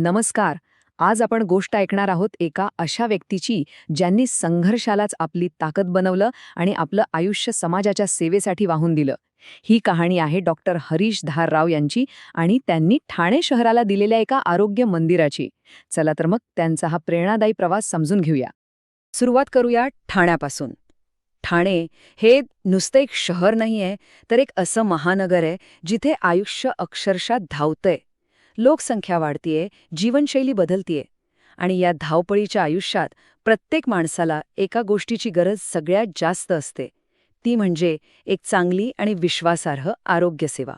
नमस्कार. आज आपण गोष्ट ऐकणार आहोत एका अशा व्यक्तीची ज्यांनी संघर्षालाच आपली ताकद बनवलं आणि आपलं आयुष्य समाजाच्या सेवेसाठी वाहून दिलं. ही कहाणी आहे डॉक्टर हरीश धारराव यांची आणि त्यांनी ठाणे शहराला दिलेल्या एका आरोग्य मंदिराची. चला तर मग त्यांचा हा प्रेरणादायी प्रवास समजून घेऊया. सुरुवात करूया ठाण्यापासून. ठाणे हे नुसतं एक शहर नाहीये, तर एक असं महानगर आहे जिथे आयुष्य अक्षरशः धावतंय. लोकसंख्या वाढतीये, जीवनशैली बदलतीये आणि या धावपळीच्या आयुष्यात प्रत्येक माणसाला एका गोष्टीची गरज सगळ्यात जास्त असते, ती म्हणजे एक चांगली आणि विश्वासार्ह आरोग्यसेवा.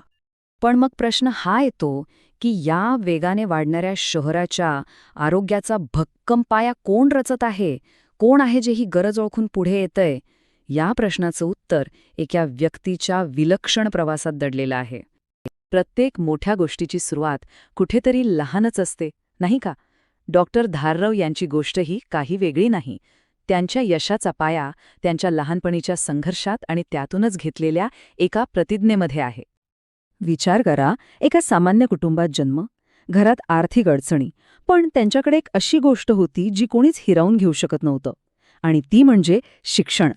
पण मग प्रश्न हा येतो की या वेगाने वाढणाऱ्या शहराच्या आरोग्याचा भक्कम पाया कोण रचत आहे? कोण आहे जे ही गरज ओळखून पुढे येतंय? या प्रश्नाचं उत्तर एका व्यक्तीच्या विलक्षण प्रवासात दडलेलं आहे. प्रत्येक मोठ्या गोष्टीची सुरुवात कुठेतरी लहानच असते, नाही का? डॉक्टर धारराव यांची गोष्टही काही वेगळी नाही. त्यांच्या यशाचा पाया त्यांच्या लहानपणीच्या संघर्षात आणि त्यातूनच घेतलेल्या एका प्रतिज्ञेमध्ये आहे. विचार करा, एका सामान्य कुटुंबात जन्म, घरात आर्थिक अडचणी, पण त्यांच्याकडे एक अशी गोष्ट होती जी कोणीच हिरावून घेऊ शकत नव्हतं, आणि ती म्हणजे शिक्षण.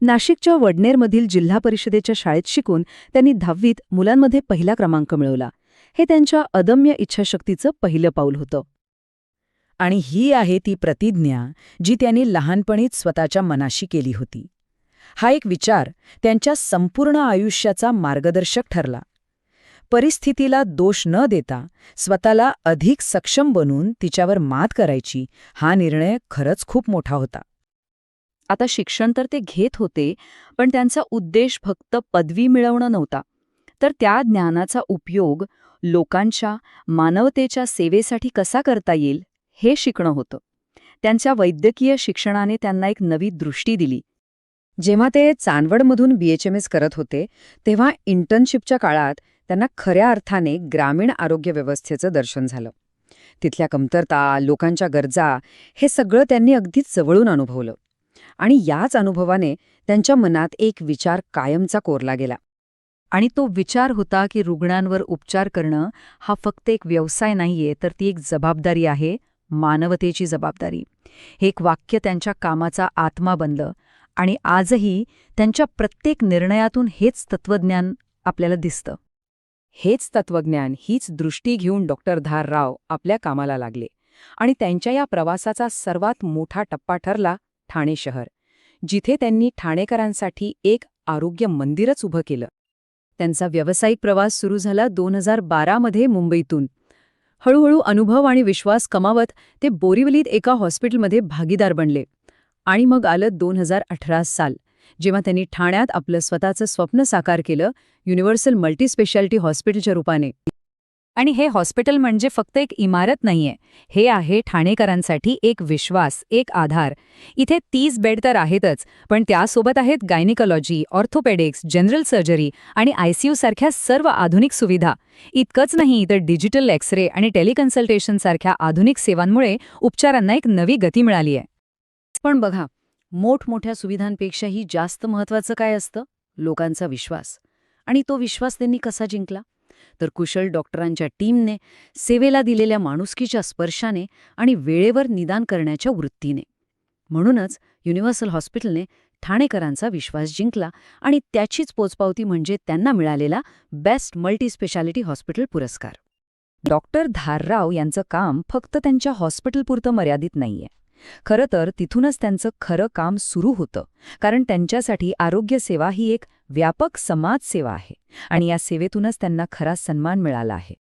नाशिकच्या वडनेरमधील जिल्हा परिषदेच्या शाळेत शिकून त्यांनी 10वीत मुलांमध्ये पहिला क्रमांक मिळवला. हे त्यांच्या अदम्य इच्छाशक्तीचं पहिलं पाऊल होतं. आणि ही आहे ती प्रतिज्ञा जी त्यांनी लहानपणीच स्वतःच्या मनाशी केली होती. हा एक विचार त्यांच्या संपूर्ण आयुष्याचा मार्गदर्शक ठरला. परिस्थितीला दोष न देता स्वतःला अधिक सक्षम बनून तिच्यावर मात करायची, हा निर्णय खरंच खूप मोठा होता. आता शिक्षण तर ते घेत होते, पण त्यांचा उद्देश फक्त पदवी मिळवणं नव्हता, तर त्या ज्ञानाचा उपयोग लोकांच्या, मानवतेच्या सेवेसाठी कसा करता येईल हे शिकणं होतं. त्यांच्या वैद्यकीय शिक्षणाने त्यांना एक नवी दृष्टी दिली. जेव्हा ते चांदवडमधून BHMS करत होते, तेव्हा इंटर्नशिपच्या काळात त्यांना खऱ्या अर्थाने ग्रामीण आरोग्य व्यवस्थेचं दर्शन झालं. तिथल्या कमतरता, लोकांच्या गरजा, हे सगळं त्यांनी अगदीच जवळून अनुभवलं. आणि याच अनुभवाने त्यांच्या मनात एक विचार कायमचा कोरला गेला. आणि तो विचार होता की रुग्णांवर उपचार करणं हा फक्त एक व्यवसाय नाहीये, तर ती एक जबाबदारी आहे, मानवतेची जबाबदारी. हे एक वाक्य त्यांच्या कामाचा आत्मा बनलं आणि आजही त्यांच्या प्रत्येक निर्णयातून हेच तत्वज्ञान आपल्याला दिसतं. हेच तत्वज्ञान, हीच दृष्टी घेऊन डॉक्टर धारराव आपल्या कामाला लागले. आणि त्यांच्या या प्रवासाचा सर्वात मोठा टप्पा ठरला ठाणे शहर, जिथे त्यांनी ठाणेकरांसाठी एक आरोग्य मंदिरच उभं केलं. त्यांचा व्यावसायिक प्रवास सुरू झाला 2012मध्ये मुंबईतून. हळूहळू अनुभव आणि विश्वास कमावत ते बोरिवलीत एका हॉस्पिटलमध्ये भागीदार बनले. आणि मग आलं 2018 साल, जेव्हा त्यांनी ठाण्यात आपलं स्वतःचं स्वप्न साकार केलं, युनिव्हर्सल मल्टीस्पेशालिटी हॉस्पिटलच्या रूपाने. आणि हे हॉस्पिटल म्हणजे फक्त एक इमारत नाहीये, हे आहे ठाणेकरांसाठी एक विश्वास, एक आधार. इथे 30 बेड तर आहेतच, पण त्यासोबत आहेत गायनिकॉलॉजी, ऑर्थोपेडिक्स, जनरल सर्जरी आणि ICU सारख्या सर्व आधुनिक सुविधा. इतकंच नाही, तर डिजिटल एक्स-रे आणि टेलिकन्सल्टेशन सारख्या आधुनिक सेवांमुळे उपचारांना एक नवी गती मिळाली आहे. पण बघा, मोठमोठ्या सुविधांपेक्षाही जास्त महत्त्वाचं काय असतं? लोकांचा विश्वास. आणि तो विश्वास त्यांनी कसा जिंकला? तर कुशल डॉक्टरांच्या टीमने, सेवेला दिलेल्या माणुसकीच्या स्पर्शाने आणि वेळेवर निदान करण्याच्या वृत्तीने. म्हणूनच युनिव्हर्सल हॉस्पिटलने ठाणेकरांचा विश्वास जिंकला आणि त्याचीच पोचपावती म्हणजे त्यांना मिळालेला बेस्ट मल्टीस्पेशालिटी हॉस्पिटल पुरस्कार. डॉक्टर धारराव यांचं काम फक्त त्यांच्या हॉस्पिटलपुरतं मर्यादित नाहीये. खरं तर तिथूनच त्यांचं खरं काम सुरू होतं, कारण त्यांच्यासाठी आरोग्यसेवा ही एक व्यापक समाजसेवा आहे आणि या सेवेतूनच त्यांना खरा सन्मान मिळाला आहे.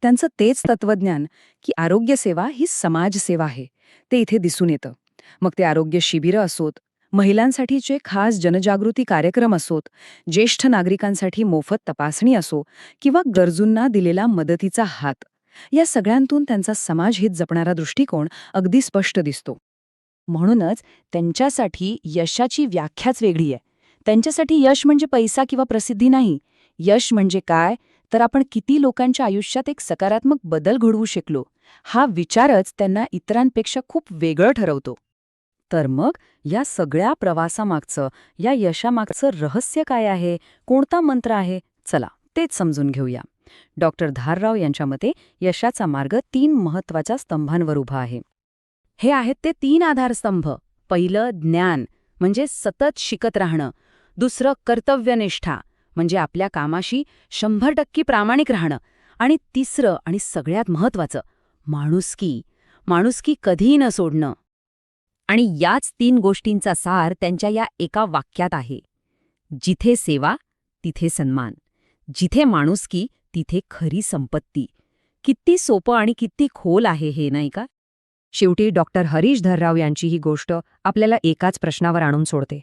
त्यांचं तेच तत्वज्ञान की आरोग्यसेवा ही समाजसेवा आहे, ते इथे दिसून येतं. मग ते आरोग्य शिबिरं असोत, महिलांसाठीचे खास जनजागृती कार्यक्रम असोत, ज्येष्ठ नागरिकांसाठी मोफत तपासणी असो किंवा गरजूंना दिलेला मदतीचा हात, या सगळ्यांतून त्यांचा समाजहित जपणारा दृष्टिकोन अगदी स्पष्ट दिसतो. म्हणूनच त्यांच्यासाठी यशाची व्याख्याच वेगळी आहे. त्यांच्यासाठी यश म्हणजे पैसा किंवा प्रसिद्धी नाही. यश म्हणजे काय, तर आपण किती लोकांच्या आयुष्यात एक सकारात्मक बदल घडवू शकलो, हा विचारच त्यांना इतरांपेक्षा खूप वेगळं ठरवतो. तर मग या सगळ्या प्रवासामागचं, या यशामागचं रहस्य काय आहे? कोणता मंत्र आहे? चला, तेच समजून घेऊया. डॉक्टर धारराव यांच्या मते यशाचा मार्ग 3 महत्वाच्या स्तंभांवर उभा आहे. हे आहेत ते 3 आधारस्तंभ. पहिलं ज्ञान, म्हणजे सतत शिकत राहणं. दुसरं कर्तव्यनिष्ठा, म्हणजे आपल्या कामाशी 100% प्रामाणिक राहणं. आणि तिसरं आणि सगळ्यात महत्वाचं, माणुसकी. माणुसकी कधीही न सोडणं. आणि याच 3 गोष्टींचा सार त्यांच्या या एका वाक्यात आहे. जिथे सेवा, तिथे सन्मान. जिथे माणुसकी, तिथे खरी संपत्ती. किती सोपं आणि किती खोल आहे हे, नाही का? शेवटी डॉक्टर हरीश धरराव यांची ही गोष्ट आपल्याला एकाच प्रश्नावर आणून सोडते,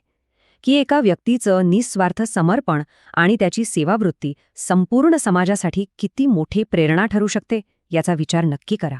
की एका व्यक्तीचं निस्वार्थ समर्पण आणि त्याची सेवावृत्ती संपूर्ण समाजासाठी किती मोठी प्रेरणा ठरू शकते, याचा विचार नक्की करा.